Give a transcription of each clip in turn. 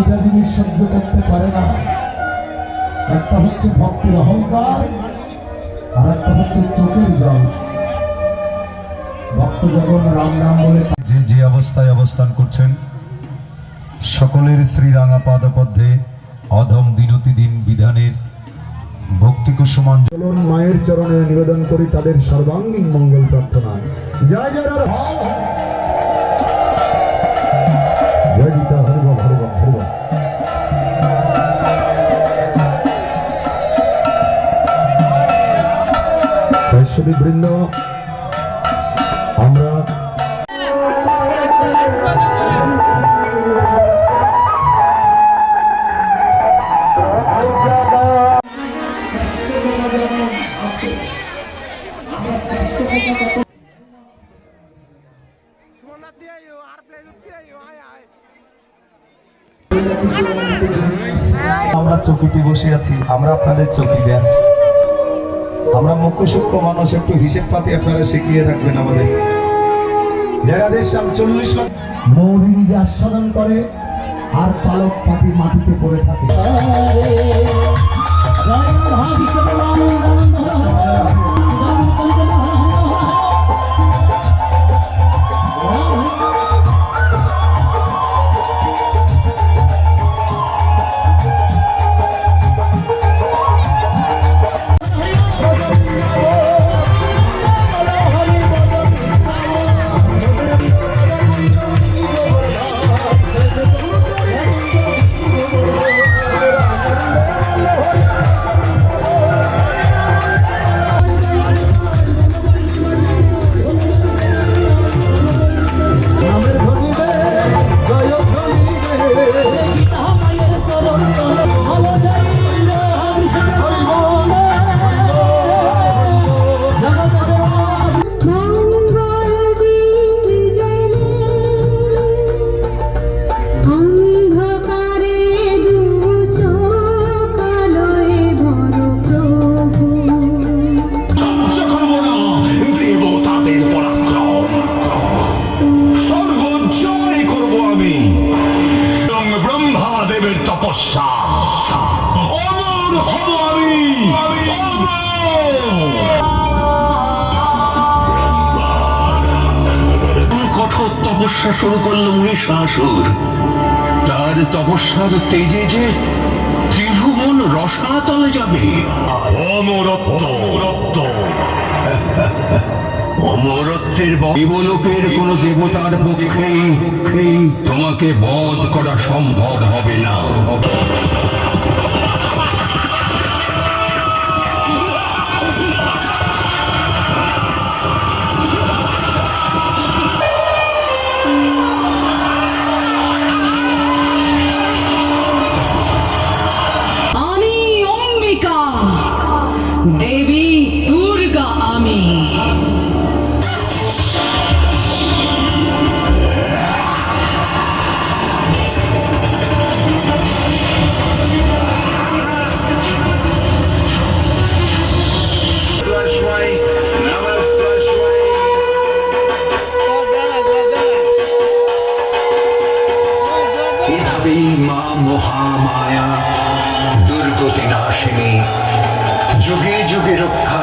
দুইটা জিনিস সহ্য করতে পারে না, একটা হচ্ছে ভক্তের অহংকার আর একটা হচ্ছে চোখের জল। ভক্ত যখন রাম নাম বলে যে যে অবস্থায় অবস্থান করছেন সকলের শ্রীরাঙা পাদপদ্মে অধম দিনতি দিন বিধানের ভক্তি কুসুমান মায়ের চরণে নিবেদন করি তাদের সর্বাঙ্গীন মঙ্গল প্রার্থনায়। জয় জয় রাধা, জয় গীতা, হরিবল হরিবল হরিবল। বৈষ্ণবী বৃন্দ, আমরা আমরা চকিতে বসে আছি, আমরা আপনাদের চকি দেন। আমরা মুখ্য সূক্ষ্ম মানুষ, একটু হিসেব পাতি আপনারা শিখিয়ে রাখবেন আমাদের। যারা দেশ 40 লাখ মৌরি নিজে আস্বাদন করে আর পালক পাতি মাটিতে পড়ে থাকে। তপস্যা শুরু করল মহিষাসুর। তার তপস্যার তেজে যে ত্রিভুবন রসাতলে যাবে। অমরত্বের দেবলোকের কোন দেবতার পক্ষেই তোমাকে বধ করা সম্ভব হবে না। দেবী দুর্গা আমি। মা মহামায়া দুর্গতি নাশিনী যুগে যুগে রক্ষা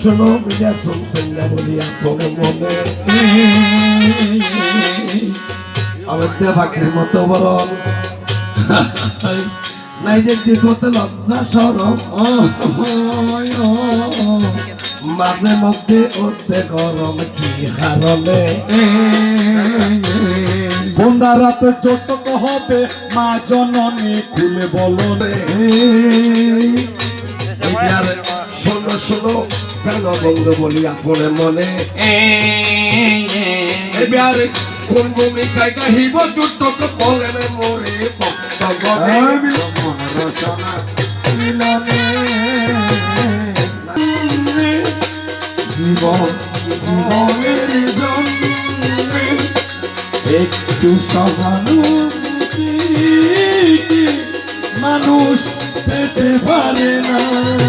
শোনো মিডিয়া শুনছেন না বলিয়া মনে মনে আমার দেবাকের মতো বরণ নাই দেখতে কত লজ্জা সরম মাঝে মধ্যে উঠতে গরম কি হারলে বন্ধা রাতে যতক হবে মা জননী খুলে বলো রে। শোনো শোনো কেন বন্ধু বলি আপনে মনে এবারে কোন ভূমিকায় কাহিব যতক বলে রে মোরে ভক্ত গণে মন রচনা মিলনে জীবন জীবনের জন্মে একটু সহানুভূতি মানুষ পেতে পারে না।